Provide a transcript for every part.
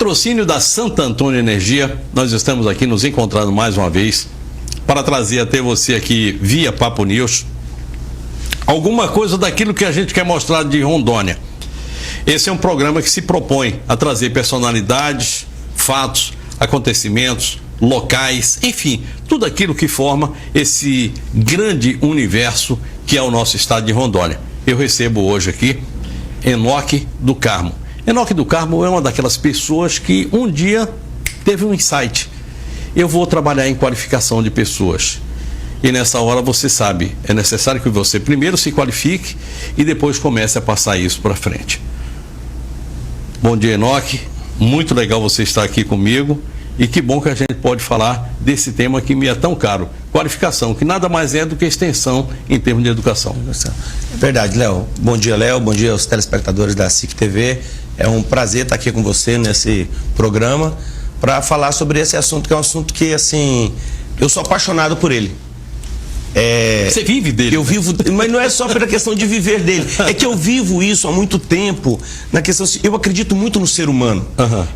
patrocínio da Santo Antônio Energia, nós estamos aqui nos encontrando mais uma vez para trazer até você aqui via Papo News alguma coisa daquilo que a gente quer mostrar de Rondônia. Esse é um programa que se propõe a trazer personalidades, fatos, acontecimentos, locais, enfim, tudo aquilo que forma esse grande universo que é o nosso estado de Rondônia. Eu recebo hoje aqui Enoque do Carmo. Enoque do Carmo é uma daquelas pessoas que um dia teve um insight. Eu vou trabalhar em qualificação de pessoas. E nessa hora você sabe, é necessário que você primeiro se qualifique e depois comece a passar isso para frente. Bom dia, Enoque. Muito legal você estar aqui comigo. E que bom que a gente pode falar desse tema que me é tão caro. Qualificação, que nada mais é do que extensão em termos de educação. Verdade, Léo. Bom dia, Léo. Bom dia aos telespectadores da SIC TV. É um prazer estar aqui com você nesse programa para falar sobre esse assunto, que é um assunto que, assim, eu sou apaixonado por ele. Você vive dele? Eu vivo, mas não é só pela questão de viver dele, é que eu vivo isso há muito tempo, na questão, eu acredito muito no ser humano,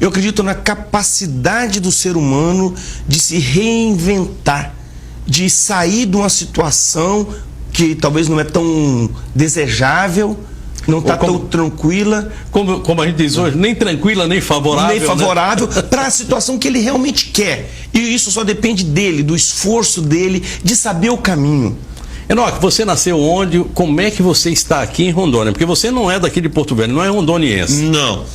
eu acredito na capacidade do ser humano de se reinventar, de sair de uma situação que talvez não é tão desejável, não está tão tranquila. Como a gente diz hoje, nem tranquila, nem favorável. Nem favorável, né? Para a situação que ele realmente quer. E isso só depende dele, do esforço dele, de saber o caminho. Enoque, você nasceu onde? Como é que você está aqui em Rondônia? Porque você não é daqui de Porto Velho, não é rondoniense. Não.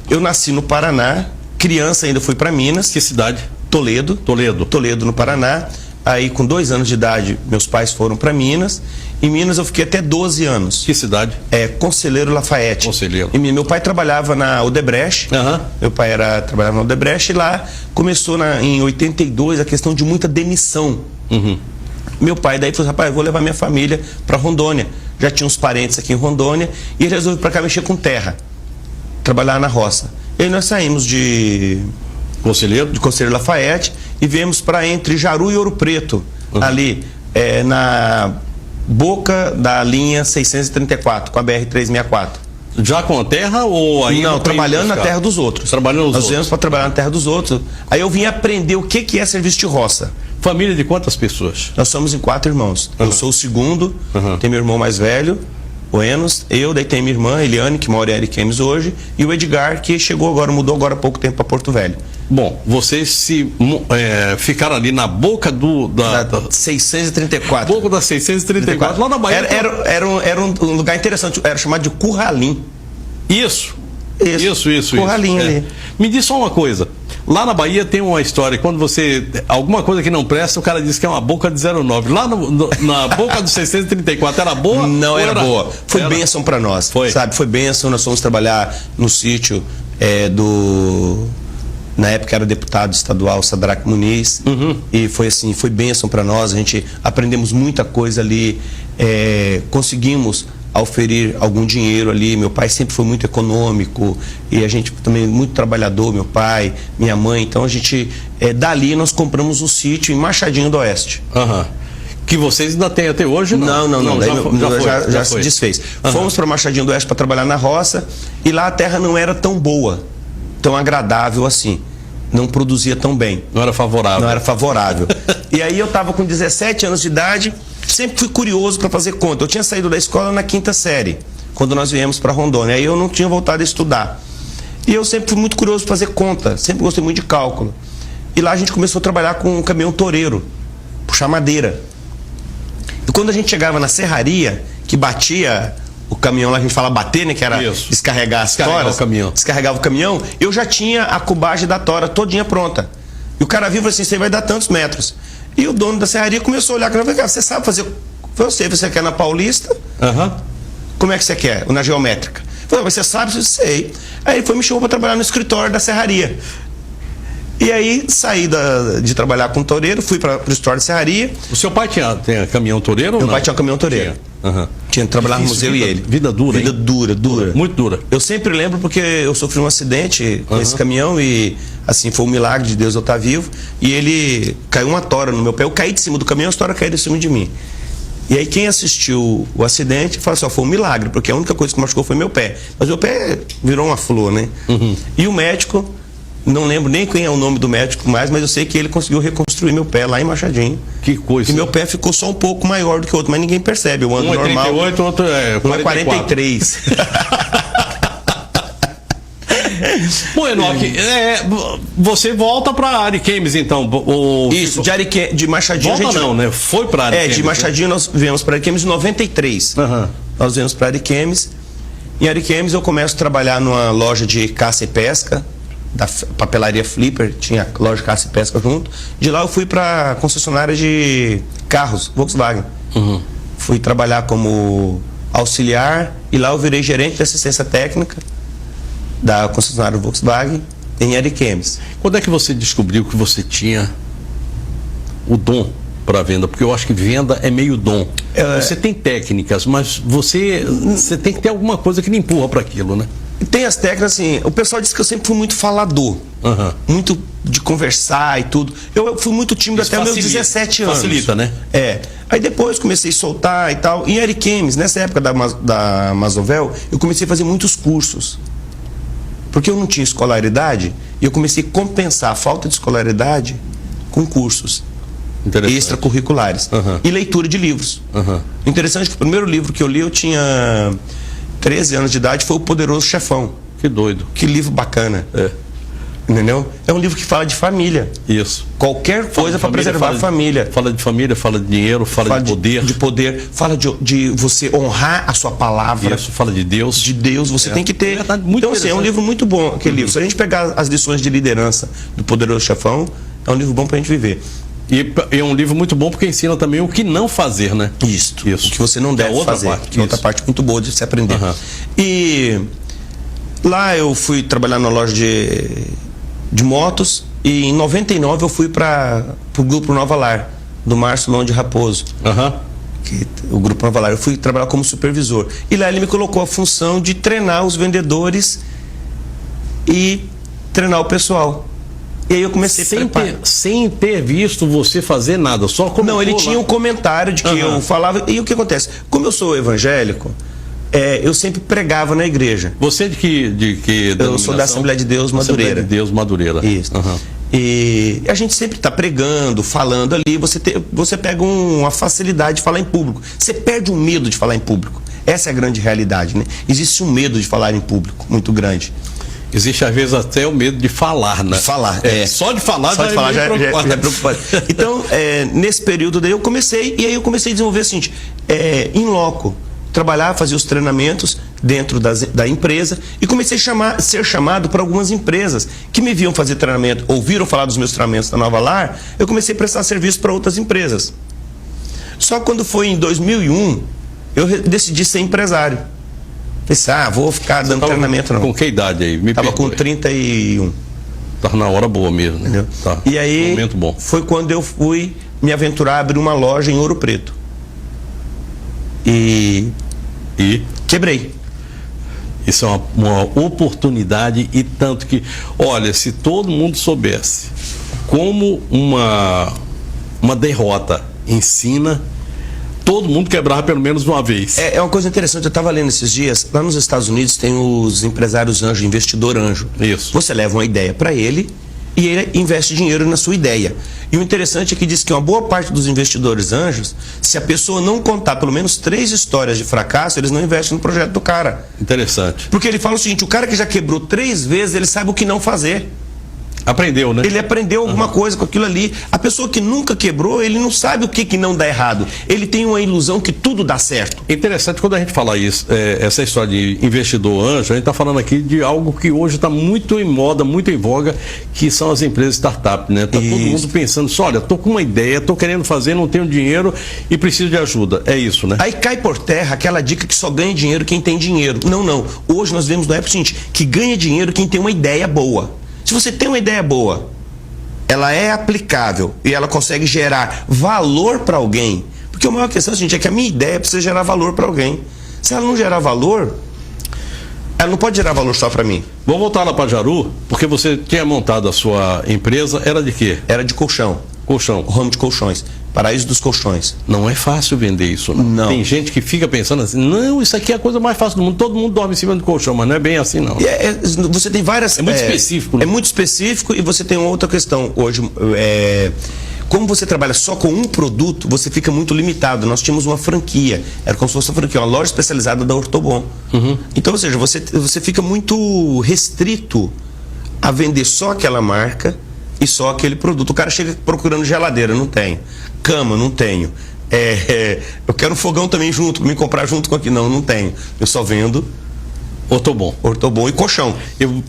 Eu nasci no Paraná, criança ainda fui para Minas. Que cidade? Toledo. Toledo, no Paraná. Aí, com 2 anos de idade, meus pais foram para Minas. Em Minas eu fiquei até 12 anos. Que cidade? Conselheiro Lafayette. Conselheiro. E meu pai trabalhava na Odebrecht. Meu pai trabalhava na Odebrecht e lá começou em 82 a questão de muita demissão. Meu pai daí falou, rapaz, eu vou levar minha família para Rondônia. Já tinha uns parentes aqui em Rondônia e ele resolveu para cá mexer com terra, trabalhar na roça. E aí nós saímos de Conselheiro Lafayette e viemos para entre Jaru e Ouro Preto, ali na boca da linha 634, com a BR-364. Já com a terra ou ainda? Não, trabalhando na terra dos outros. Nós viemos para trabalhar na terra dos outros. Aí eu vim aprender o que é serviço de roça. Família de quantas pessoas? Nós somos em 4 irmãos. Eu sou o segundo, tem meu irmão mais velho, o Enos, daí tem minha irmã, Eliane, que mora em Ariquemes hoje, e o Edgar, que mudou agora há pouco tempo para Porto Velho. Bom, vocês ficaram ali na boca da 634. Boca da 634, lá na Bahia. Era um lugar interessante, era chamado de Curralim. Isso. Curralim ali. Me diz só uma coisa. Lá na Bahia tem uma história, quando alguma coisa que não presta, o cara diz que é uma boca de 09. Lá na boca do 634 era boa? Não era boa. Foi bênção para nós. Foi bênção. Nós fomos trabalhar no sítio na época era deputado estadual Sadraque Muniz, e foi assim, foi bênção para nós. A gente aprendemos muita coisa ali, conseguimos oferir algum dinheiro ali. Meu pai sempre foi muito econômico e a gente também muito trabalhador, meu pai, minha mãe. Então a gente, dali nós compramos um sítio em Machadinho do Oeste. Que vocês ainda têm até hoje? Não. Já se desfez. Fomos para Machadinho do Oeste para trabalhar na roça e lá a terra não era tão boa, tão agradável assim. Não produzia tão bem. Não era favorável. E aí eu estava com 17 anos de idade, sempre fui curioso para fazer conta. Eu tinha saído da escola na 5ª série, quando nós viemos para Rondônia. Aí eu não tinha voltado a estudar. E eu sempre fui muito curioso para fazer conta, sempre gostei muito de cálculo. E lá a gente começou a trabalhar com um caminhão toureiro, puxar madeira. E quando a gente chegava na serraria, que batia o caminhão lá, a gente fala bater, né? Que era descarregar as toras. Descarregava o caminhão. Eu já tinha a cubagem da tora todinha pronta. E o cara viu e falou assim, você vai dar tantos metros. E o dono da serraria começou a olhar, você sabe fazer? Você quer na Paulista? Como é que você quer? Na geométrica? Eu falei, mas você sabe? Eu sei. Aí ele me chamou para trabalhar no escritório da serraria. E aí saí de trabalhar com toureiro, fui para o escritório de serraria. O seu pai tinha caminhão toureiro? Meu pai tinha um caminhão toureiro. Tinha trabalhado no museu e ele. Vida dura, Vida dura. Muito dura. Eu sempre lembro porque eu sofri um acidente com esse caminhão e, assim, foi um milagre de Deus eu estar vivo. E ele caiu uma tora no meu pé. Eu caí de cima do caminhão, a tora caiu de cima de mim. E aí quem assistiu o acidente falou assim, ó, foi um milagre, porque a única coisa que machucou foi meu pé. Mas meu pé virou uma flor, né? E o médico, não lembro nem quem é o nome do médico mais, mas eu sei que ele conseguiu reconstruir meu pé lá em Machadinho. Que coisa. E meu pé ficou só um pouco maior do que o outro, mas ninguém percebe. Eu ando Um é normal. 38, outro é 44. Um é 43. Bom, Enoque, você volta para Ariquemes, então. Isso, de Machadinho volta a gente... não, né? Foi para Ariquemes. de Machadinho nós viemos para Ariquemes em 93. Nós viemos para Ariquemes. Em Ariquemes eu começo a trabalhar numa loja de caça e pesca, da papelaria Flipper, tinha loja de caça e pesca junto. De lá eu fui para concessionária de carros, Volkswagen. Fui trabalhar como auxiliar e lá eu virei gerente de assistência técnica da concessionária Volkswagen em Ariquemes. Quando é que você descobriu que você tinha o dom para venda? Porque eu acho que venda é meio dom. Você tem técnicas, mas você tem que ter alguma coisa que lhe empurra para aquilo, né? Tem as técnicas, assim, o pessoal diz que eu sempre fui muito falador, muito de conversar e tudo. Eu fui muito tímido até meus 17 anos. Facilita, né? Aí depois comecei a soltar e tal. Em Ariquemes, nessa época da Masovel, eu comecei a fazer muitos cursos. Porque eu não tinha escolaridade e eu comecei a compensar a falta de escolaridade com cursos extracurriculares e leitura de livros. Interessante que o primeiro livro que eu li, eu tinha 13 anos de idade, foi O Poderoso Chefão. Que doido. Que livro bacana. Entendeu? É um livro que fala de família. Isso. Qualquer coisa para preservar a família. Fala de família, fala de dinheiro, fala de poder. De poder, fala de você honrar a sua palavra. Isso, fala de Deus. De Deus, você tem que ter. Então, assim, é um livro muito bom, aquele livro. Se a gente pegar as lições de liderança do Poderoso Chefão, é um livro bom pra gente viver. E é um livro muito bom porque ensina também o que não fazer, né? Isso. O que você não deve fazer. Que é outra parte muito boa de se aprender. E lá eu fui trabalhar na loja de motos e em 99 eu fui para o Grupo Nova Lar, do Márcio Londe Raposo. O Grupo Nova Lar. Eu fui trabalhar como supervisor. E lá ele me colocou a função de treinar os vendedores e treinar o pessoal. E aí eu comecei sem ter visto você fazer nada, só como. Não, ele tinha um comentário de que eu falava. E o que acontece? Como eu sou evangélico, eu sempre pregava na igreja. Você de que eu sou da Assembleia de Deus Madureira. Assembleia de Deus Madureira. Isso. E a gente sempre está pregando, falando ali. Você pega uma facilidade de falar em público. Você perde o medo de falar em público. Essa é a grande realidade, né? Existe um medo de falar em público muito grande. Existe às vezes até o medo de falar, né? De falar, Só de falar já é preocupante. Então, nesse período daí eu comecei a desenvolver o seguinte, in loco, trabalhar, fazer os treinamentos dentro da empresa e comecei a ser chamado para algumas empresas que me viam fazer treinamento, ouviram falar dos meus treinamentos da Nova Lar, eu comecei a prestar serviço para outras empresas. Só quando foi em 2001, eu decidi ser empresário. Pensei, vou ficar dando treinamento não. Com que idade aí? Estava com 31. Estava na hora boa mesmo, né? Entendeu? Tá. E aí, momento bom. Foi quando eu fui me aventurar a abrir uma loja em Ouro Preto. E quebrei. Isso é uma oportunidade e tanto que, olha, se todo mundo soubesse como uma derrota ensina, todo mundo quebrava pelo menos uma vez. É uma coisa interessante, eu estava lendo esses dias, lá nos Estados Unidos tem os empresários anjo, investidor anjo. Isso. Você leva uma ideia para ele e ele investe dinheiro na sua ideia. E o interessante é que diz que uma boa parte dos investidores anjos, se a pessoa não contar pelo menos 3 histórias de fracasso, eles não investem no projeto do cara. Interessante. Porque ele fala o seguinte, o cara que já quebrou 3 vezes, ele sabe o que não fazer. Aprendeu, né? Ele aprendeu alguma coisa com aquilo ali. A pessoa que nunca quebrou, ele não sabe o que não dá errado. Ele tem uma ilusão que tudo dá certo. Interessante quando a gente fala isso, essa história de investidor anjo, a gente está falando aqui de algo que hoje está muito em moda, muito em voga, que são as empresas startup, né? Tá todo mundo pensando, olha, estou com uma ideia, estou querendo fazer, não tenho dinheiro e preciso de ajuda. É isso, né? Aí cai por terra aquela dica que só ganha dinheiro quem tem dinheiro. Não. Hoje nós vemos no época seguinte, que ganha dinheiro quem tem uma ideia boa. Se você tem uma ideia boa, ela é aplicável e ela consegue gerar valor para alguém, porque a maior questão, gente, é que a minha ideia precisa gerar valor para alguém. Se ela não gerar valor, ela não pode gerar valor só para mim. Vou voltar lá para Jaru, porque você tinha montado a sua empresa, era de quê? Era de colchão. Colchão. O ramo de colchões. Paraíso dos colchões. Não é fácil vender isso, não. Não. Tem gente que fica pensando assim, não, isso aqui é a coisa mais fácil do mundo, todo mundo dorme em cima do colchão, mas não é bem assim, não. Você tem várias... É muito específico, né? É muito específico, e você tem outra questão. Hoje, como você trabalha só com um produto, você fica muito limitado. Nós tínhamos uma franquia, era como se fosse uma franquia, uma loja especializada da Ortobon. Então, ou seja, você fica muito restrito a vender só aquela marca e só aquele produto. O cara chega procurando geladeira, não tenho. Cama, não tenho. Eu quero um fogão também junto, me comprar junto com aqui. Não tenho. Eu só vendo Ortobon e colchão.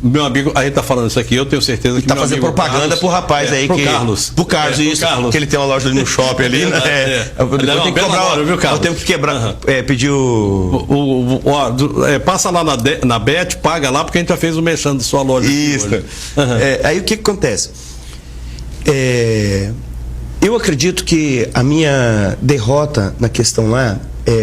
Meu amigo, aí tá falando isso aqui, eu tenho certeza que tá fazendo propaganda Carlos, pro rapaz aí pro que... Carlos. Pro Carlos, isso. Carlos. Que ele tem uma loja ali no shopping ali, né? Eu tenho que cobrar, viu, Carlos? eu tenho que quebrar, pedir passa lá na Bet, paga lá, porque a gente já fez o mexendo da sua loja. Isso. Aí o que acontece? Eu acredito que a minha derrota na questão lá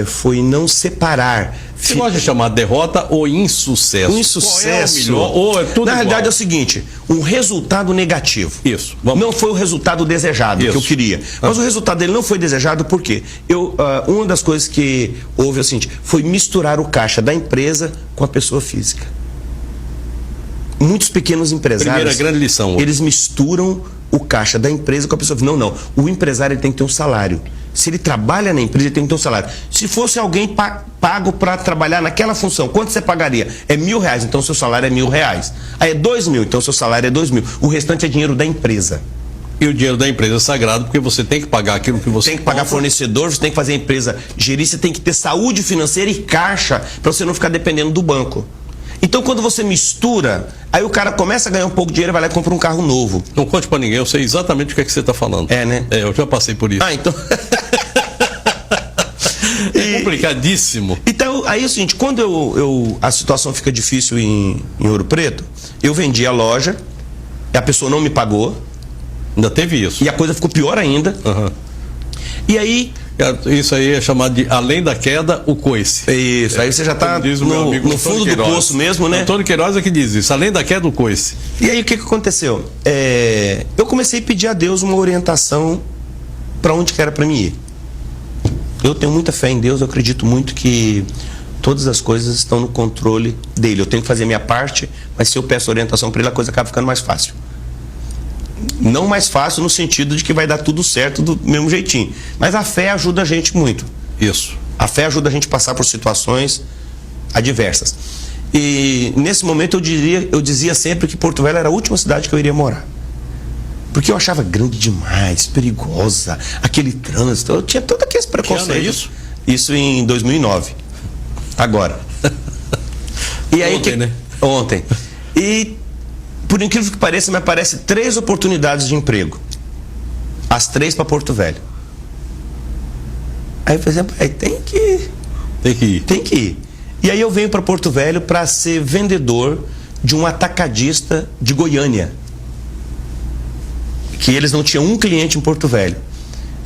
foi não separar. Você gosta de chamar de derrota ou insucesso? Um insucesso. Qual é o melhor? Ou é tudo na realidade igual? é o seguinte, um resultado negativo. Isso. Não foi o resultado desejado que eu queria. Mas o resultado dele não foi desejado porque uma das coisas que houve é o seguinte, foi misturar o caixa da empresa com a pessoa física. Muitos pequenos empresários... Primeira grande lição. Eles misturam o caixa da empresa com a pessoa física. Não. O empresário ele tem que ter um salário. Se ele trabalha na empresa, ele tem que ter um salário. Se fosse alguém pago para trabalhar naquela função, quanto você pagaria? É R$1.000, então seu salário é R$1.000. Aí é R$2.000, então seu salário é R$2.000. O restante é dinheiro da empresa. E o dinheiro da empresa é sagrado, porque você tem que pagar aquilo que você tem que pagar fornecedor, você tem que fazer a empresa gerir, você tem que ter saúde financeira e caixa para você não ficar dependendo do banco. Então, quando você mistura, aí o cara começa a ganhar um pouco de dinheiro e vai lá e compra um carro novo. Não conte pra ninguém, eu sei exatamente o que é que você está falando. Né? Eu já passei por isso. Então... É complicadíssimo. Então, aí é o seguinte, quando a situação fica difícil em Ouro Preto, eu vendi a loja, a pessoa não me pagou. Ainda teve isso. E a coisa ficou pior ainda. E aí... Isso aí é chamado de além da queda, o coice. Isso, aí você já está no fundo do poço mesmo, né? Antônio Queiroz é que diz isso, além da queda, o coice. E aí o que aconteceu? Eu comecei a pedir a Deus uma orientação para onde que era para mim ir. Eu tenho muita fé em Deus, eu acredito muito que todas as coisas estão no controle dele. Eu tenho que fazer a minha parte, mas se eu peço orientação para ele, a coisa acaba ficando mais fácil. Não mais fácil no sentido de que vai dar tudo certo do mesmo jeitinho. Mas a fé ajuda a gente muito. Isso. A fé ajuda a gente a passar por situações adversas. E nesse momento eu dizia sempre que Porto Velho era a última cidade que eu iria morar. Porque eu achava grande demais, perigosa, aquele trânsito. Eu tinha todo aquele preconceito. Que ano é isso? Isso em 2009. Agora. E aí ontem, né? Ontem. E por incrível que pareça, me aparecem 3 oportunidades de emprego. As 3 para Porto Velho. Aí, por exemplo, tem que ir. E aí eu venho para Porto Velho para ser vendedor de um atacadista de Goiânia. Que eles não tinham um cliente em Porto Velho.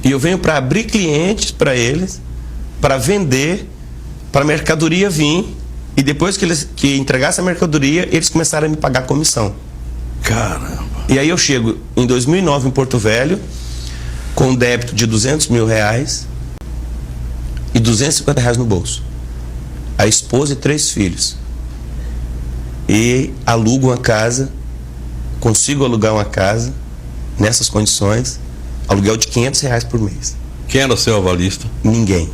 E eu venho para abrir clientes para eles, para vender, para a mercadoria vir, e depois que entregasse a mercadoria, eles começaram a me pagar comissão. Caramba. E aí eu chego em 2009 em Porto Velho, com um débito de R$200 mil e R$250 no bolso. A esposa e 3 filhos. E alugo uma casa, consigo alugar uma casa, nessas condições, aluguel de R$500 por mês. Quem era o seu avalista? Ninguém.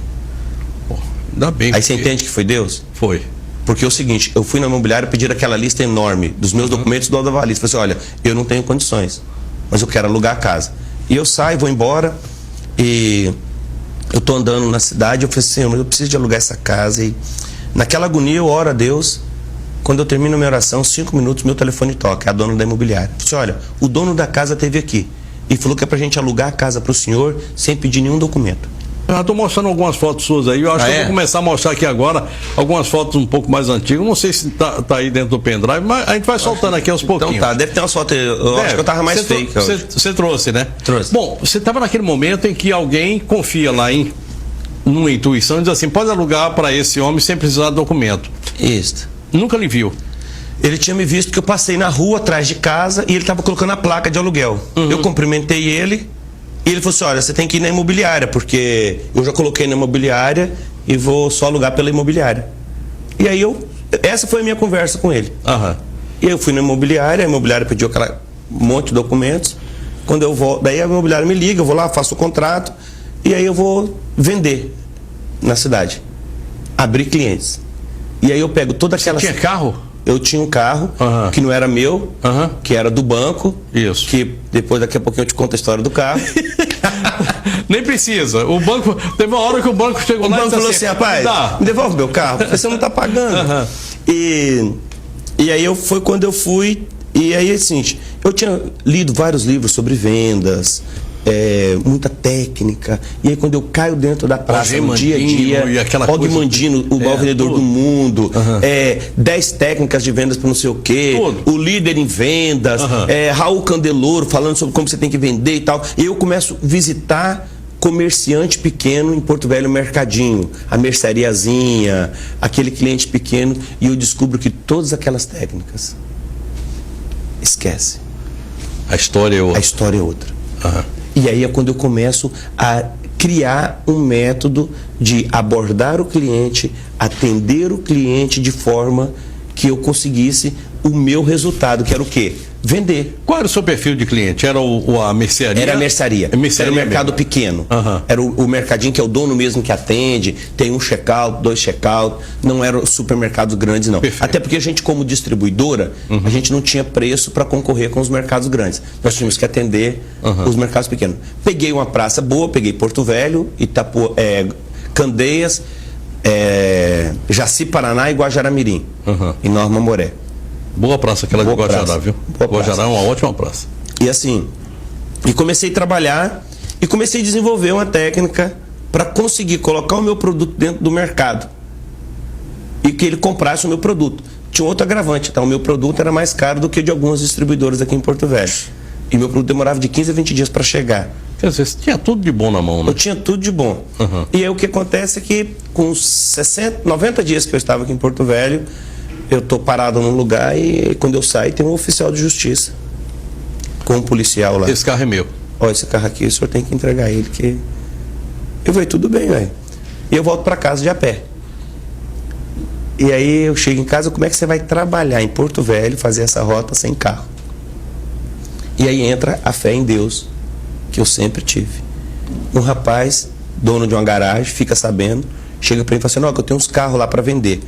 Pô, ainda bem. Aí você entende que foi Deus? Foi. Porque é o seguinte, eu fui na imobiliária pedir aquela lista enorme dos meus documentos do avalista. Falei assim, olha, eu não tenho condições, mas eu quero alugar a casa. E eu saio, vou embora, e eu tô andando na cidade, eu falei assim, mas eu preciso de alugar essa casa. E naquela agonia eu oro a Deus. Quando eu termino a minha oração, 5 minutos, meu telefone toca, é a dona da imobiliária. Eu falei, olha, o dono da casa esteve aqui e falou que é pra gente alugar a casa pro senhor sem pedir nenhum documento. Eu já estou mostrando algumas fotos suas aí. Eu acho que eu vou começar a mostrar aqui agora algumas fotos um pouco mais antigas. Não sei se tá aí dentro do pendrive, mas a gente vai soltando aqui aos pouquinhos. Então tá, deve ter umas fotos. Eu acho que eu tava mais fake. Você trouxe, né? Trouxe. Bom, você estava naquele momento em que alguém confia lá numa intuição e diz assim: pode alugar para esse homem sem precisar de documento. Isso. Nunca lhe viu. Ele tinha me visto porque eu passei na rua atrás de casa e ele estava colocando a placa de aluguel. Eu cumprimentei ele. E ele falou assim, olha, você tem que ir na imobiliária, porque eu já coloquei na imobiliária e vou só alugar pela imobiliária. E aí essa foi a minha conversa com ele. Aham. E eu fui na imobiliária, a imobiliária pediu aquela monte de documentos. Quando eu volto, daí a imobiliária me liga, eu vou lá, faço o contrato, e aí eu vou vender na cidade. Abrir clientes. E aí eu pego toda aquela... Você tinha carro? Eu tinha um carro, que não era meu, que era do banco. Isso. Que depois, daqui a pouquinho, eu te conto a história do carro. Nem precisa. O banco... Teve uma hora que o banco chegou lá e falou assim, rapaz, me devolve meu carro, porque você não está pagando. E aí foi quando eu fui... E aí, assim, eu tinha lido vários livros sobre vendas, muita técnica. E aí, quando eu caio dentro da praça, no dia a dia, Og Mandino, o maior vendedor do mundo, 10 técnicas de vendas para não sei o quê, o líder em vendas, Raul Candeloro falando sobre como você tem que vender e tal. E eu começo a visitar comerciante pequeno em Porto Velho, Mercadinho, a merceariazinha, aquele cliente pequeno, e eu descubro que todas aquelas técnicas, esquece. A história é outra. A história é outra. E aí é quando eu começo a criar um método de abordar o cliente, atender o cliente de forma que eu conseguisse o meu resultado, que era o quê? Vender. Qual era o seu perfil de cliente? Era a mercearia? Era a mercearia. Era o mercado pequeno. Era o mercadinho que é o dono mesmo que atende, tem um check-out, 2 check-out, não eram supermercados grandes, não. Perfeito. Até porque a gente, como distribuidora, a gente não tinha preço para concorrer com os mercados grandes. Nós tínhamos que atender os mercados pequenos. Peguei uma praça boa, peguei Porto Velho, Candeias, Jaci, Paraná e Guajará-Mirim, em Norma Moré. Boa praça aquela de Guajará, viu? Guajará é uma ótima praça. E assim, comecei a trabalhar e comecei a desenvolver uma técnica para conseguir colocar o meu produto dentro do mercado e que ele comprasse o meu produto. Tinha outro agravante, tá? O meu produto era mais caro do que o de algumas distribuidoras aqui em Porto Velho. E meu produto demorava de 15 a 20 dias para chegar. Quer dizer, você tinha tudo de bom na mão, né? Eu tinha tudo de bom. E aí o que acontece é que com 90 dias que eu estava aqui em Porto Velho, eu estou parado num lugar e quando eu saio tem um oficial de justiça com um policial lá. Esse carro é meu. Olha, esse carro aqui, o senhor tem que entregar ele, que... Eu falei, tudo bem, velho. E eu volto para casa de a pé. E aí eu chego em casa, como é que você vai trabalhar em Porto Velho, fazer essa rota sem carro? E aí entra a fé em Deus, que eu sempre tive. Um rapaz, dono de uma garagem, fica sabendo, chega para mim e fala assim, não, que eu tenho uns carros lá para vender.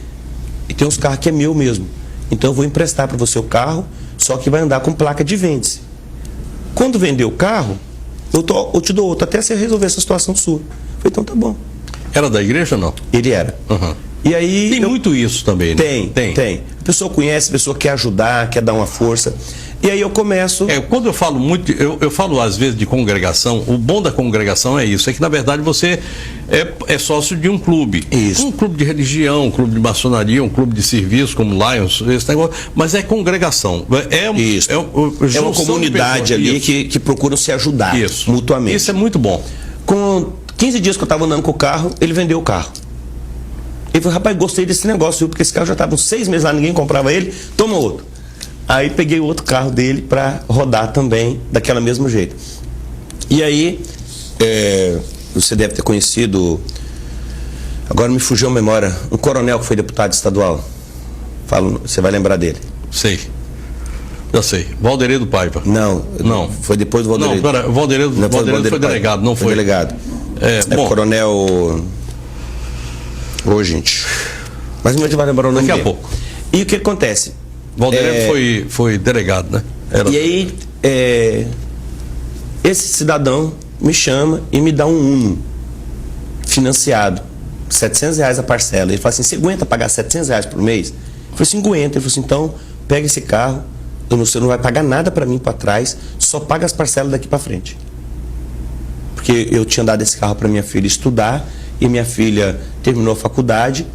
E tem uns carros que é meu mesmo. Então eu vou emprestar para você o carro, só que vai andar com placa de vende-se. Quando vender o carro, eu te dou outro, até você resolver essa situação sua. Eu falei, então tá bom. Era da igreja ou não? Ele era. E aí, tem muito isso também, né? Tem. A pessoa conhece, a pessoa quer ajudar, quer dar uma força. E aí eu começo... Quando eu falo muito, eu falo às vezes de congregação, o bom da congregação é isso, é que na verdade você é sócio de um clube. Isso. Um clube de religião, um clube de maçonaria, um clube de serviço como Lions, esse negócio, mas é congregação. Isso. É uma comunidade ali que procuram se ajudar mutuamente. Isso é muito bom. Com 15 dias que eu estava andando com o carro, ele vendeu o carro. Ele falou, rapaz, gostei desse negócio, viu? Porque esse carro já estava uns 6 meses lá, ninguém comprava ele, toma outro. Aí peguei o outro carro dele para rodar também, daquela mesmo jeito. E aí, você deve ter conhecido, agora me fugiu a memória, um coronel que foi deputado estadual. Você vai lembrar dele. Sei. Já sei. Valderedo Paiva. Não. Foi depois do Valderedo. Não, pera, Valderedo foi delegado, não foi? Foi delegado. Bom, coronel... Ô, gente. Mas a gente vai lembrar o nome daqui dele. a pouco. E o que acontece? Valderedo foi delegado, né? E aí, esse cidadão me chama e me dá um Uno financiado, R$700 a parcela. Ele fala assim, você aguenta pagar R$700 por mês? Eu falei assim, aguenta. Ele falou assim, então, pega esse carro, você não vai pagar nada para mim para trás, só paga as parcelas daqui para frente. Porque eu tinha dado esse carro para minha filha estudar, e minha filha terminou a faculdade,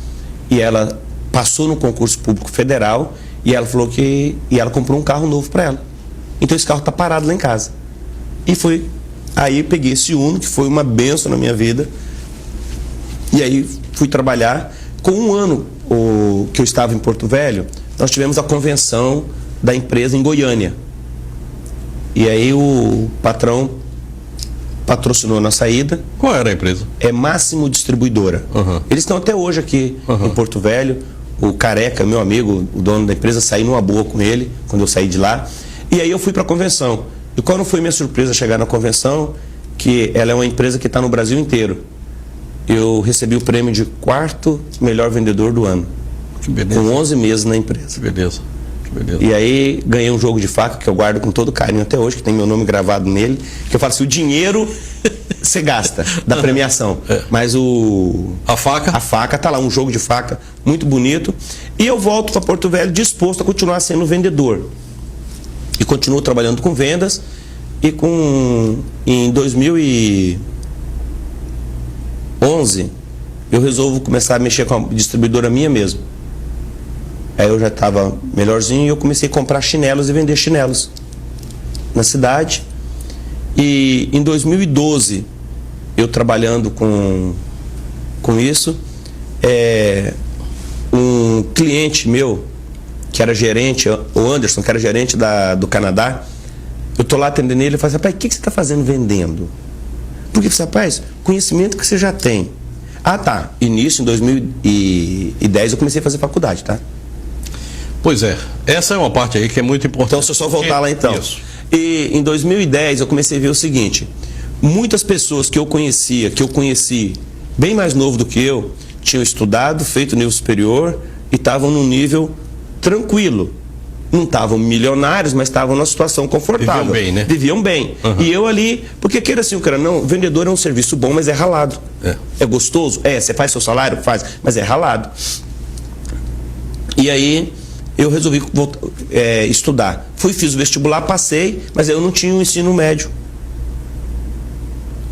e ela passou no concurso público federal, e ela falou que... E ela comprou um carro novo para ela. Então esse carro está parado lá em casa. E foi... Aí peguei esse Uno, que foi uma benção na minha vida. E aí fui trabalhar. Com um ano que eu estava em Porto Velho, nós tivemos a convenção da empresa em Goiânia. E aí o patrão patrocinou a nossa ida. Qual era a empresa? É Máximo Distribuidora. Eles estão até hoje aqui em Porto Velho. O Careca, meu amigo, o dono da empresa, saí numa boa com ele quando eu saí de lá. E aí eu fui para a convenção. E qual não foi minha surpresa chegar na convenção? Que ela é uma empresa que está no Brasil inteiro. Eu recebi o prêmio de 4º melhor vendedor do ano. Que beleza. Com 11 meses na empresa. Que beleza. Que beleza. E aí ganhei um jogo de faca que eu guardo com todo carinho até hoje, que tem meu nome gravado nele. Que eu falo assim, o dinheiro você gasta da premiação. Mas A faca? A faca tá lá, um jogo de faca muito bonito. E eu volto para Porto Velho disposto a continuar sendo vendedor. E continuo trabalhando com vendas. E em 2011, eu resolvo começar a mexer com a distribuidora minha mesmo. Aí eu já estava melhorzinho e eu comecei a comprar chinelos e vender chinelos na cidade. E em 2012, eu trabalhando com isso, um cliente meu, que era gerente, o Anderson, que era gerente do Canadá, eu tô lá atendendo ele e falo assim, rapaz, o que você está fazendo vendendo? Porque, rapaz, conhecimento que você já tem. Ah, tá. Início, em 2010, eu comecei a fazer faculdade, tá? Pois é. Essa é uma parte aí que é muito importante. Então, se eu só voltar lá, então. Isso. E em 2010, eu comecei a ver o seguinte. Muitas pessoas que eu conheci bem mais novo do que eu, tinham estudado, feito nível superior e estavam num nível tranquilo. Não estavam milionários, mas estavam numa situação confortável. Viviam bem, né? Viviam bem. E eu ali, porque queira assim, o cara, não, vendedor é um serviço bom, mas é ralado. É gostoso? Você faz seu salário? Faz, mas é ralado. E aí, eu resolvi estudar. Fiz o vestibular, passei, mas eu não tinha o ensino médio.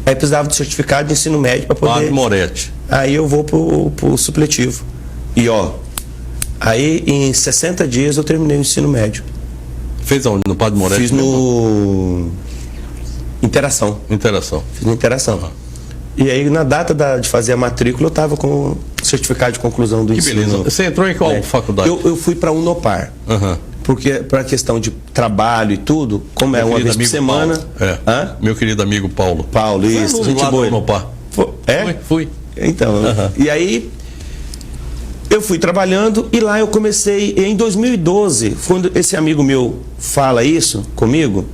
Aí precisava do certificado de ensino médio para poder... Padre Moretti. Aí eu vou pro supletivo. E aí em 60 dias eu terminei o ensino médio. Fez onde? No Padre Moretti? Fiz no Interação. Fiz no Interação. E aí na data de fazer a matrícula eu estava com o certificado de conclusão do ensino. Que beleza. Você entrou em qual faculdade? Eu fui para Unopar. Porque para a questão de trabalho e tudo, como é uma vez por semana... Meu querido amigo Paulo. Paulo, isso. Gente boa. Unopar. Fui. Então, e aí eu fui trabalhando e lá eu comecei, em 2012, quando esse amigo meu fala isso comigo,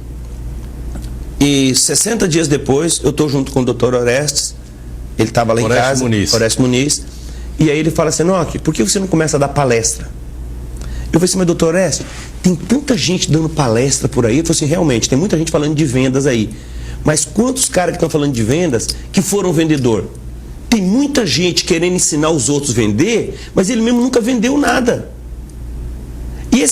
e 60 dias depois eu estou junto com o Dr. Orestes, ele estava lá em casa, Orestes Muniz, e aí ele fala assim, Nock, por que você não começa a dar palestra? Eu falei assim, mas doutor Orestes, tem tanta gente dando palestra por aí. Eu falei assim, realmente, tem muita gente falando de vendas aí, mas quantos caras que estão falando de vendas que foram vendedor? Tem muita gente querendo ensinar os outros a vender, mas ele mesmo nunca vendeu nada. E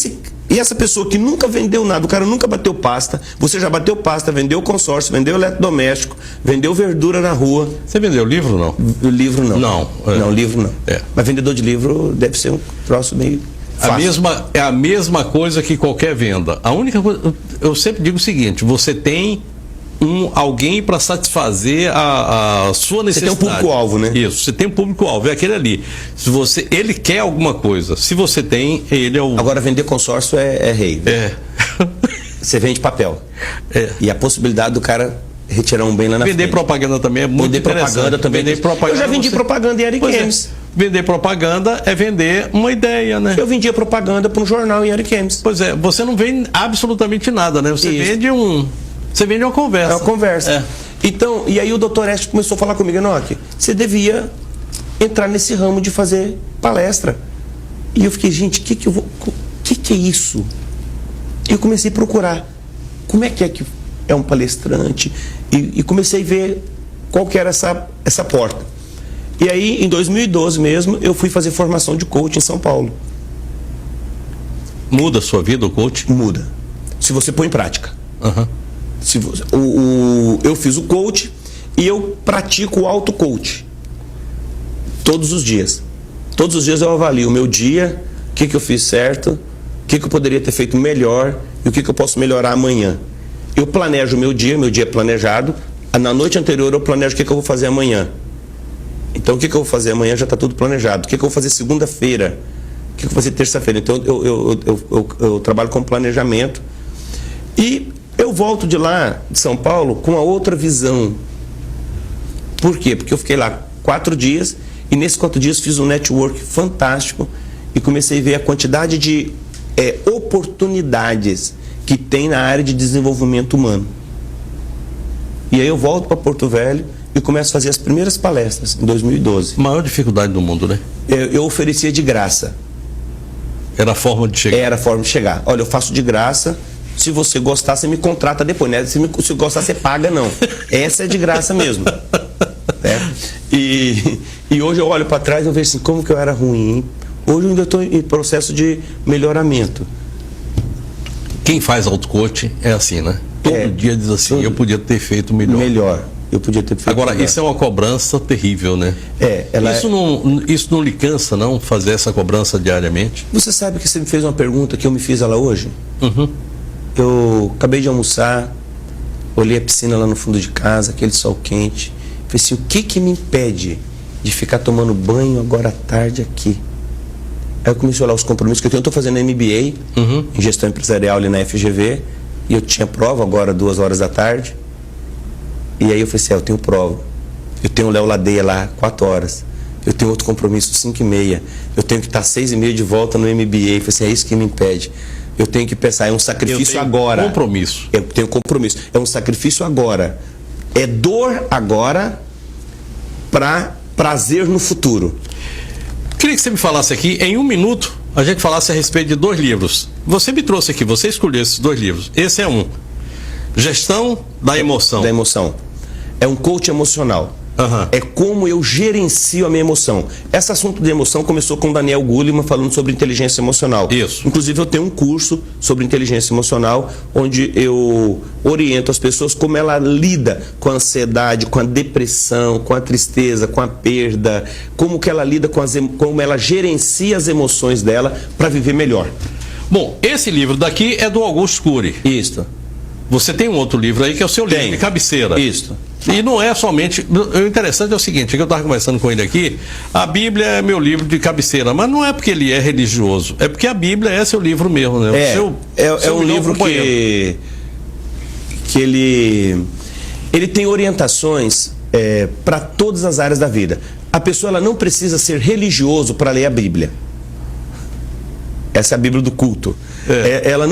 essa pessoa que nunca vendeu nada, o cara nunca bateu pasta, você já bateu pasta, vendeu consórcio, vendeu eletrodoméstico, vendeu verdura na rua. Você vendeu livro ou não? Livro não. Não, livro não. Mas vendedor de livro deve ser um troço meio fácil. É a mesma coisa que qualquer venda. A única coisa, eu sempre digo o seguinte, você tem alguém para satisfazer a sua necessidade. Você tem um público-alvo, né? Isso, você tem um público-alvo, é aquele ali. Ele quer alguma coisa. Se você tem, ele é o... Agora, vender consórcio é rei. Você vende papel. E a possibilidade do cara retirar um bem lá na frente. Vender propaganda também é muito interessante. Propaganda também. Eu já vendi propaganda em Eric Games. Vender propaganda é vender uma ideia, né? Eu vendia propaganda para um jornal em Eric Games. Pois é, você não vende absolutamente nada, né? Você vende uma conversa. É uma conversa. Então, e aí o Dr. Orestes começou a falar comigo, Nock, você devia entrar nesse ramo de fazer palestra. E eu fiquei, gente, o que é isso? E eu comecei a procurar como é que é um palestrante e comecei a ver qual que era essa porta. E aí, em 2012 mesmo, eu fui fazer formação de coach em São Paulo. Muda a sua vida o coach? Muda. Se você põe em prática. Eu fiz o coach e eu pratico o auto-coach. Todos os dias. Todos os dias eu avalio o meu dia, o que eu fiz certo, o que eu poderia ter feito melhor e o que eu posso melhorar amanhã. Eu planejo o meu dia é planejado. Na noite anterior eu planejo o que eu vou fazer amanhã. Então o que eu vou fazer amanhã já está tudo planejado. O que eu vou fazer segunda-feira? O que eu vou fazer terça-feira? Então eu trabalho com planejamento. E eu volto de lá, de São Paulo, com a outra visão Por quê? Porque eu fiquei lá 4 dias e nesses 4 dias fiz um network fantástico e comecei a ver a quantidade de oportunidades que tem na área de desenvolvimento humano. E aí eu volto para Porto Velho e começo a fazer as primeiras palestras em 2012. Maior dificuldade do mundo, né? Eu oferecia de graça. Era a forma de chegar. Era a forma de chegar. Olha, eu faço de graça. Se você gostar, você me contrata depois, né? Se gostar, você paga, não. Essa é de graça mesmo. E hoje eu olho para trás e eu vejo assim, como que eu era ruim, hein? Hoje eu ainda estou em processo de melhoramento. Quem faz auto-coach é assim, né? Todo dia diz assim, eu podia ter feito melhor. Eu podia ter feito Agora, melhor. isso é uma cobrança terrível, né? Isso não lhe cansa, não, fazer essa cobrança diariamente? Você sabe que você me fez uma pergunta que eu me fiz ela hoje? Uhum. Eu acabei de almoçar, olhei a piscina lá no fundo de casa, aquele sol quente. Falei assim, o que me impede de ficar tomando banho agora à tarde aqui? Aí eu comecei a olhar os compromissos que eu tenho. Eu estou fazendo MBA em gestão empresarial ali na FGV. E eu tinha prova agora 2 horas da tarde. E aí eu falei assim, eu tenho prova. Eu tenho o Léo Ladeia lá 4 horas. Eu tenho outro compromisso 5h30. Eu tenho que estar 6h30 de volta no MBA. Eu falei assim, é isso que me impede. Eu tenho que pensar, é um sacrifício agora. Compromisso. Eu tenho compromisso. É um sacrifício agora. É dor agora para prazer no futuro. Queria que você me falasse aqui, em 1 minuto, a gente falasse a respeito de 2 livros. Você me trouxe aqui, você escolheu esses 2 livros. Esse é um. Gestão da Emoção. Da emoção. É um coach emocional. Uhum. É como eu gerencio a minha emoção. Esse assunto de emoção começou com o Daniel Goleman falando sobre inteligência emocional. Isso. Inclusive eu tenho um curso sobre inteligência emocional onde eu oriento as pessoas como ela lida com a ansiedade, com a depressão, com a tristeza, com a perda, como que ela lida como ela gerencia as emoções dela para viver melhor. Bom, esse livro daqui é do Augusto Cury. Isso. Você tem um outro livro aí que é o seu livro de cabeceira. Isso. E não é somente... O interessante é o seguinte, que eu estava conversando com ele aqui, a Bíblia é meu livro de cabeceira, mas não é porque ele é religioso, é porque a Bíblia é seu livro mesmo, né? É um livro que ele tem orientações para todas as áreas da vida. A pessoa ela não precisa ser religioso para ler a Bíblia. Essa é a Bíblia do culto. Ela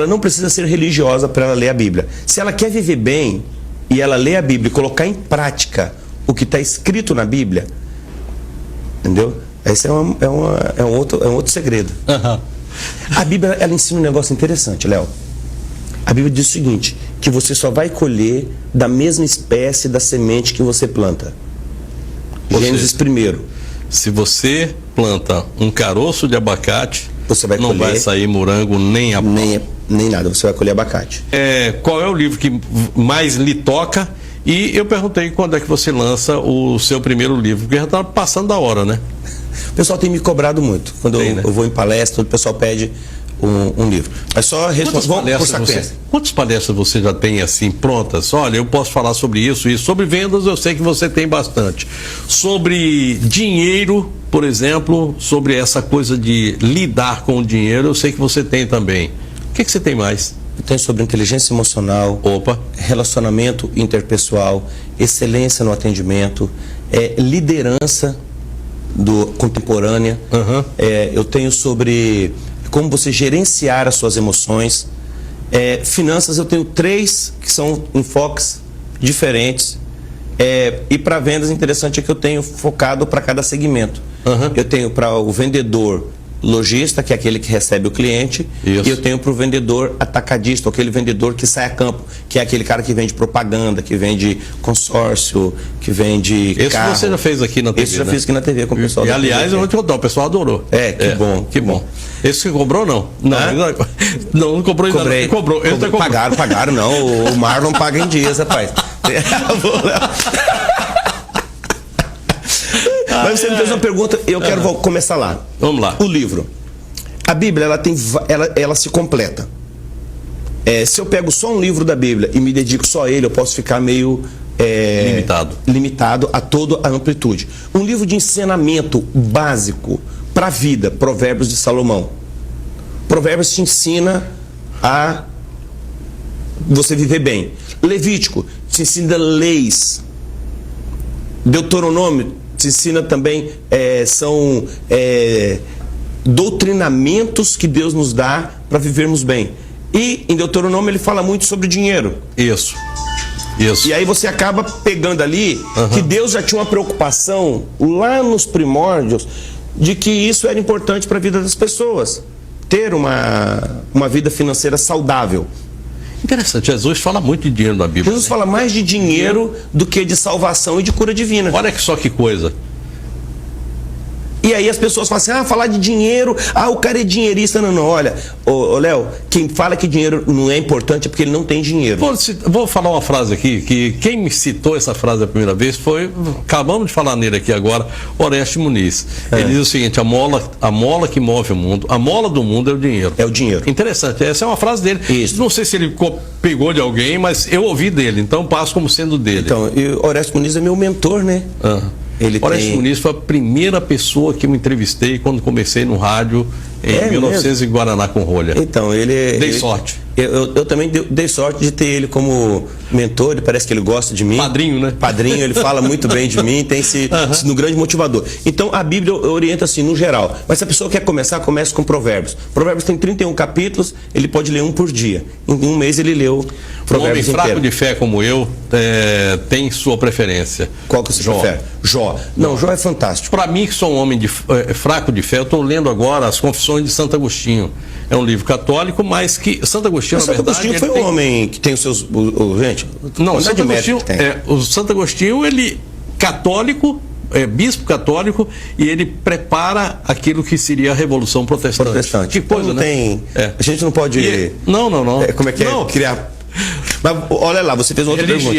não precisa ser religiosa para ela ler a Bíblia. Se ela quer viver bem e ela lê a Bíblia e colocar em prática o que está escrito na Bíblia, entendeu? Esse é um outro segredo. Uhum. A Bíblia ela ensina um negócio interessante, Léo. A Bíblia diz o seguinte, que você só vai colher da mesma espécie da semente que você planta. Gênesis 1. Se você planta um caroço de abacate, você vai não colher, vai sair morango nem a nem nada, você vai colher abacate. Qual é o livro que mais lhe toca? E eu perguntei quando é que você lança o seu primeiro livro, porque já está passando da hora, né? O pessoal tem me cobrado muito. Quando eu vou em palestra, o pessoal pede um livro. Mas só quantas palestras você já tem assim prontas? Olha, eu posso falar sobre isso e sobre vendas eu sei que você tem bastante. Sobre dinheiro, por exemplo, sobre essa coisa de lidar com o dinheiro, eu sei que você tem também. O que você tem mais? Eu tenho sobre inteligência emocional, relacionamento interpessoal, excelência no atendimento, liderança contemporânea. Uhum. Eu tenho sobre como você gerenciar as suas emoções. Finanças, eu tenho 3 que são enfoques diferentes. E para vendas, interessante é que eu tenho focado para cada segmento. Uhum. Eu tenho para o vendedor lojista, que é aquele que recebe o cliente. Isso. E eu tenho para o vendedor atacadista, aquele vendedor que sai a campo, que é aquele cara que vende propaganda, que vende consórcio, que vende carro. Esse você já fez aqui na TV, Esse já fiz aqui na TV com o pessoal. E aliás, eu vou te contar, o pessoal adorou. Que bom. Que bom. Esse que cobrou, não? Não cobrou ainda. Cobrei. Cobrou. Pagaram, não. O Marlon paga em dias, rapaz. Mas você me fez uma pergunta, eu quero começar lá. Vamos lá. O livro. A Bíblia, ela se completa. Se eu pego só um livro da Bíblia e me dedico só a ele, eu posso ficar meio limitado a toda a amplitude. Um livro de ensinamento básico para a vida, Provérbios de Salomão. Provérbios te ensina a você viver bem. Levítico te ensina leis. Deuteronômio te ensina também, são doutrinamentos que Deus nos dá para vivermos bem. E em Deuteronômio ele fala muito sobre dinheiro. Isso. E aí você acaba pegando ali que Deus já tinha uma preocupação lá nos primórdios de que isso era importante para a vida das pessoas. Ter uma vida financeira saudável. Interessante, Jesus fala muito de dinheiro na Bíblia. Jesus fala mais de dinheiro do que de salvação e de cura divina. Olha só que coisa. E aí as pessoas falam assim, falar de dinheiro, o cara é dinheirista. Não, olha, Léo, quem fala que dinheiro não é importante é porque ele não tem dinheiro. Vou falar uma frase aqui, que quem me citou essa frase a primeira vez foi, acabamos de falar nele aqui agora, Oreste Muniz. Ele diz o seguinte, a mola que move o mundo, a mola do mundo é o dinheiro. É o dinheiro. Interessante, essa é uma frase dele. Isso. Não sei se ele pegou de alguém, mas eu ouvi dele, então passo como sendo dele. Então, e Oreste Muniz é meu mentor, né? Oreste Muniz foi a primeira pessoa que eu entrevistei quando comecei no rádio em 1900 em Guaraná com Rolha. Então, Dei sorte. Eu também dei sorte de ter ele como mentor, parece que ele gosta de mim. Padrinho, né? Padrinho, ele fala muito bem de mim, tem sido um grande motivador. Então, a Bíblia orienta assim, no geral. Mas se a pessoa quer começar, comece com Provérbios. Provérbios tem 31 capítulos, ele pode ler um por dia. Em um mês ele leu Provérbios inteiro. Um homem fraco inteiro. de fé como eu tem sua preferência. Qual que você prefere? Jó. Não, Jó é fantástico. Para mim, que sou um homem fraco de fé, eu estou lendo agora as Confissões de Santo Agostinho. É um livro católico, mas que Santo Agostinho, mas na verdade... Santo Agostinho foi um homem que tem os seus... gente, não, Santo Agostinho, o Santo Agostinho, ele católico, bispo católico, e ele prepara aquilo que seria a Revolução Protestante. Que coisa, então, né? A gente não pode... Não. Como é que é? Criar... Mas olha lá, você fez outra pergunta.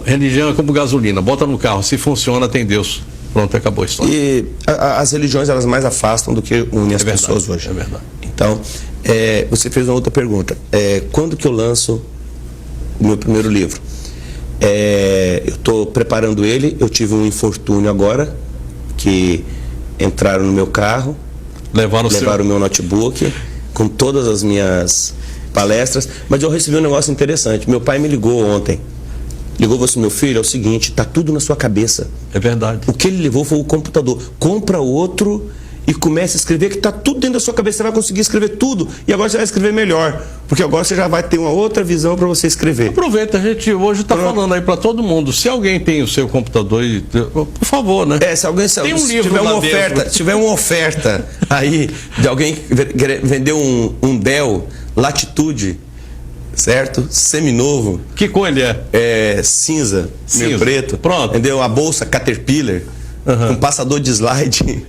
Religião é como gasolina, bota no carro, se funciona, tem Deus. Pronto, acabou a história. E as religiões, elas mais afastam do que unem as pessoas hoje. É verdade. Então, você fez uma outra pergunta. Quando que eu lanço o meu primeiro livro? Eu estou preparando ele, eu tive um infortúnio agora, que entraram no meu carro, levaram o meu notebook, com todas as minhas palestras, mas eu recebi um negócio interessante. Meu pai me ligou ontem. Ligou você, meu filho, é o seguinte, tá tudo na sua cabeça. É verdade. O que ele levou foi o computador. Compra outro e comece a escrever, que tá tudo dentro da sua cabeça. Você vai conseguir escrever tudo e agora você vai escrever melhor, porque agora você já vai ter uma outra visão para você escrever. Aproveita, a gente hoje está falando aí para todo mundo. Se alguém tem o seu computador, por favor, né? Se alguém tem um livro tiver uma oferta, tiver uma oferta aí de alguém vender um Dell Latitude, certo? Seminovo. Que cor ele é? Cinza, meio preto. Pronto. Entendeu? A bolsa Caterpillar, com passador de slide.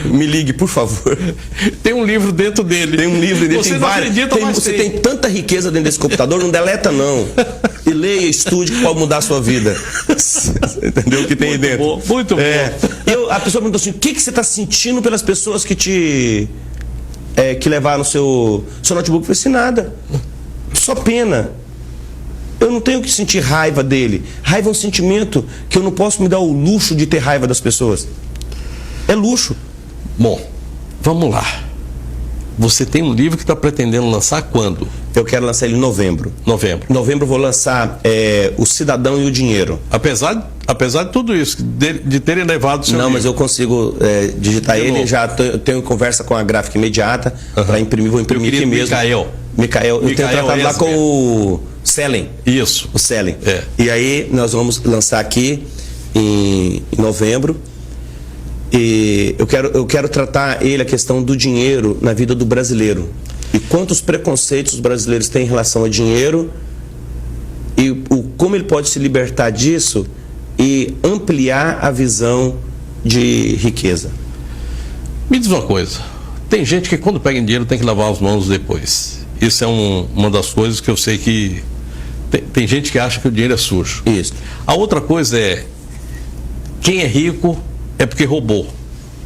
Me ligue, por favor. Tem um livro dentro dele. Tem um livro dentro dele. Você tem tanta riqueza dentro desse computador, não deleta não. E leia, estude, que pode mudar a sua vida. Entendeu o que tem aí dentro? Bom, muito bom. A pessoa perguntou assim, o que você está sentindo pelas pessoas que que levaram seu notebook? Eu falei assim, nada. Só pena. Eu não tenho que sentir raiva dele. Raiva é um sentimento que eu não posso me dar o luxo de ter raiva das pessoas. É luxo. Bom, vamos lá. Você tem um livro que está pretendendo lançar quando? Eu quero lançar ele em novembro. Novembro. Em novembro eu vou lançar O Cidadão e o Dinheiro. Apesar de tudo isso, de terem levado o seu livro. Mas eu consigo digitar ele. Já tenho conversa com a Gráfica Imediata para imprimir. Vou imprimir aqui mesmo. Micael, eu tenho tratado lá com o Selen. Isso. O Selen. E aí nós vamos lançar aqui em novembro. E eu quero tratar a questão do dinheiro na vida do brasileiro. E quantos preconceitos os brasileiros têm em relação ao dinheiro e como ele pode se libertar disso e ampliar a visão de riqueza. Me diz uma coisa, tem gente que quando pega em dinheiro tem que lavar as mãos depois. Isso é uma das coisas que eu sei que tem gente que acha que o dinheiro é sujo. Isso. A outra coisa é, quem é rico é porque roubou.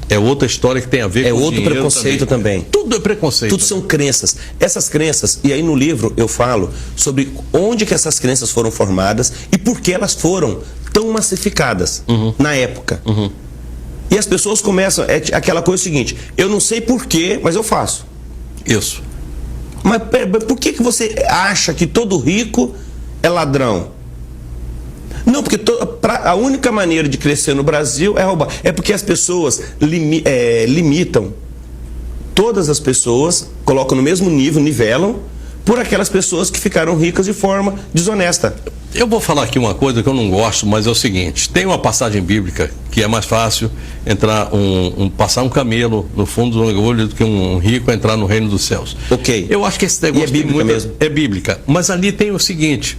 É outra história que tem a ver com o dinheiro. É outro preconceito também. Tudo é preconceito. Tudo são crenças. Essas crenças, e aí no livro eu falo sobre onde que essas crenças foram formadas e por que elas foram tão massificadas na época. E as pessoas começam, aquela coisa seguinte, eu não sei porquê, mas eu faço. Isso. Mas por que você acha que todo rico é ladrão? Não, porque a única maneira de crescer no Brasil é roubar. É porque as pessoas limitam todas as pessoas, colocam no mesmo nível, nivelam, por aquelas pessoas que ficaram ricas de forma desonesta. Eu vou falar aqui uma coisa que eu não gosto, mas é o seguinte: tem uma passagem bíblica que é mais fácil entrar passar um camelo no fundo do olho do que um rico entrar no reino dos céus. Ok. Eu acho que esse negócio é bíblica mesmo. É bíblica, mas ali tem o seguinte: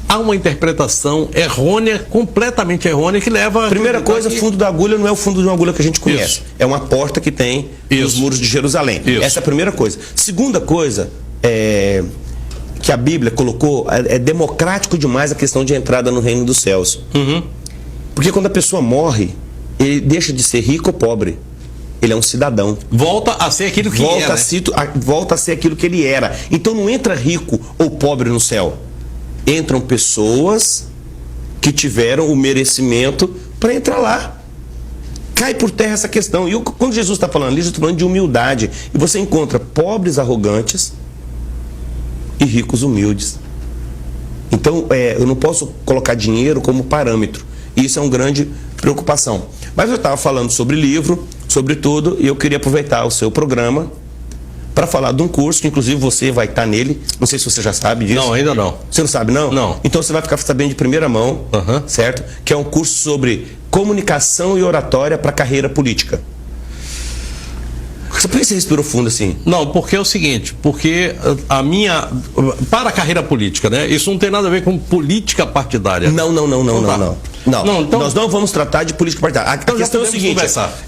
há uma interpretação errônea, completamente errônea, que leva... Primeira coisa, fundo da agulha não é o fundo de uma agulha que a gente conhece. Isso. É uma porta que tem nos muros de Jerusalém. Isso. Essa é a primeira coisa. Segunda coisa, que a Bíblia colocou, é democrático demais a questão de entrada no reino dos céus. Uhum. Porque quando a pessoa morre, ele deixa de ser rico ou pobre. Ele é um cidadão. Volta a ser aquilo que era. Volta a ser aquilo que ele era. Então não entra rico ou pobre no céu. Entram pessoas que tiveram o merecimento para entrar lá. Cai por terra essa questão. E quando Jesus está falando ali, Jesus está falando de humildade. E você encontra pobres arrogantes e ricos humildes. Então, eu não posso colocar dinheiro como parâmetro. E isso é uma grande preocupação. Mas eu estava falando sobre livro, sobre tudo, e eu queria aproveitar o seu programa para falar de um curso, que inclusive você vai estar nele. Não sei se você já sabe disso. Não, ainda não. Você não sabe, não? Não. Então você vai ficar sabendo de primeira mão, certo? Que é um curso sobre comunicação e oratória para a carreira política. Por que você respirou fundo assim? Não, porque é o seguinte, porque para a carreira política, né? Isso não tem nada a ver com política partidária. Não. Então, nós não vamos tratar de política partidária. A questão é o seguinte.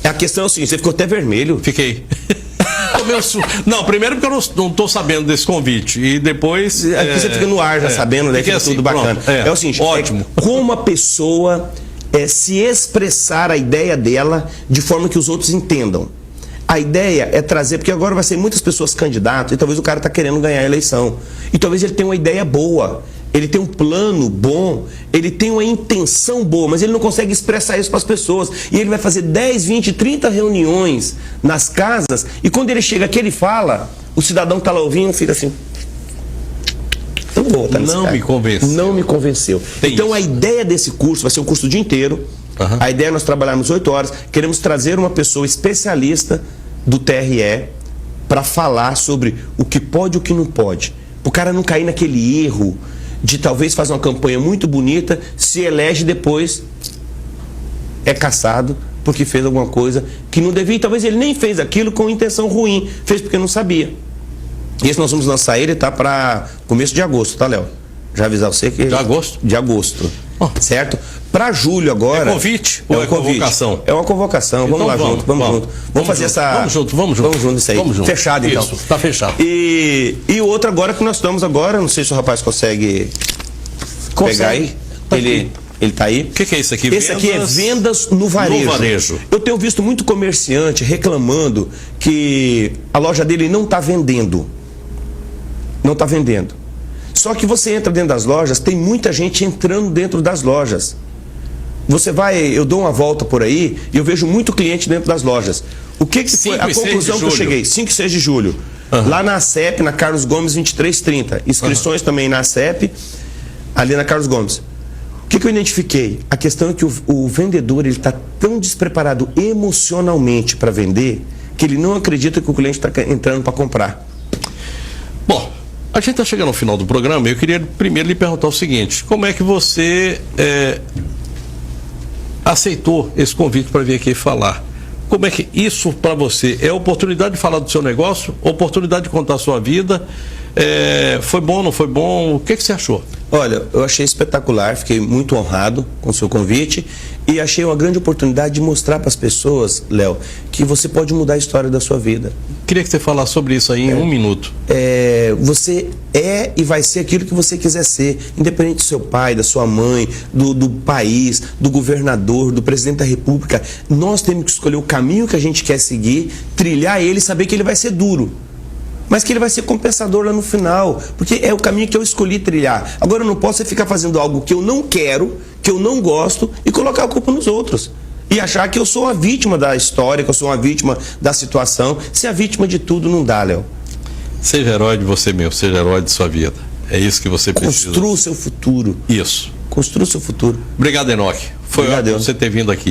A questão é o seguinte, você ficou até vermelho. Fiquei. Não, primeiro porque eu não estou sabendo desse convite. E depois. Você fica no ar já sabendo, né? Que assim, tudo bacana. É o seguinte, ótimo. Como a pessoa se expressar a ideia dela de forma que os outros entendam. A ideia é trazer, porque agora vai ser muitas pessoas candidatas, e talvez o cara está querendo ganhar a eleição. E talvez ele tenha uma ideia boa, ele tem um plano bom, ele tem uma intenção boa, mas ele não consegue expressar isso para as pessoas. E ele vai fazer 10, 20, 30 reuniões nas casas, e quando ele chega aqui, ele fala, o cidadão que está lá ouvindo fica assim... Não me convenceu. Não me convenceu. Então a ideia desse curso vai ser um curso o dia inteiro. A ideia é nós trabalharmos 8 horas, queremos trazer uma pessoa especialista do TRE para falar sobre o que pode e o que não pode. O cara não cair naquele erro de talvez fazer uma campanha muito bonita, se elege depois, é caçado porque fez alguma coisa que não devia. Talvez ele nem fez aquilo com intenção ruim, fez porque não sabia. E esse nós vamos lançar ele, tá, para começo de agosto, tá, Léo? Já avisar você que... De agosto? De agosto, certo? Para julho agora... É convite ou é convocação? É uma convocação, então, vamos lá junto, vamos junto. Vamos fazer junto. essa... Vamos junto isso aí. Vamos junto. Fechado, então. Isso, tá fechado. E o outro agora que nós estamos agora, não sei se o rapaz consegue pegar aí. Ele tá aí. O que é isso aqui? Esse aqui é vendas no varejo. No varejo. Eu tenho visto muito comerciante reclamando que a loja dele não está vendendo. Não está vendendo. Só que você entra dentro das lojas, tem muita gente entrando dentro das lojas. Você vai, eu dou uma volta por aí e eu vejo muito cliente dentro das lojas. O que foi a conclusão que eu cheguei? 5 e 6 de julho. Lá na ACEP, na Carlos Gomes 2330. Inscrições também na ACEP, ali na Carlos Gomes. O que eu identifiquei? A questão é que o vendedor está tão despreparado emocionalmente para vender que ele não acredita que o cliente está entrando para comprar. Bom, a gente está chegando ao final do programa e eu queria primeiro lhe perguntar o seguinte: como é que você aceitou esse convite para vir aqui falar? Como é que isso para você é oportunidade de falar do seu negócio, oportunidade de contar a sua vida? Foi bom, não foi bom? O que você achou? Olha, eu achei espetacular, fiquei muito honrado com o seu convite e achei uma grande oportunidade de mostrar para as pessoas, Léo, que você pode mudar a história da sua vida. Queria que você falasse sobre isso aí em 1 minuto. Você é e vai ser aquilo que você quiser ser, independente do seu pai, da sua mãe, do país, do governador, do presidente da república. Nós temos que escolher o caminho que a gente quer seguir, trilhar ele e saber que ele vai ser duro, mas que ele vai ser compensador lá no final, porque é o caminho que eu escolhi trilhar. Agora eu não posso ficar fazendo algo que eu não quero, que eu não gosto e colocar a culpa nos outros. E achar que eu sou a vítima da história, que eu sou uma vítima da situação. Ser a vítima de tudo não dá, Léo. Seja herói de você mesmo, seja herói de sua vida. É isso que você precisa. Construa o seu futuro. Isso. Construa o seu futuro. Obrigado, Enoque. Foi Obrigado, ótimo você ter vindo aqui.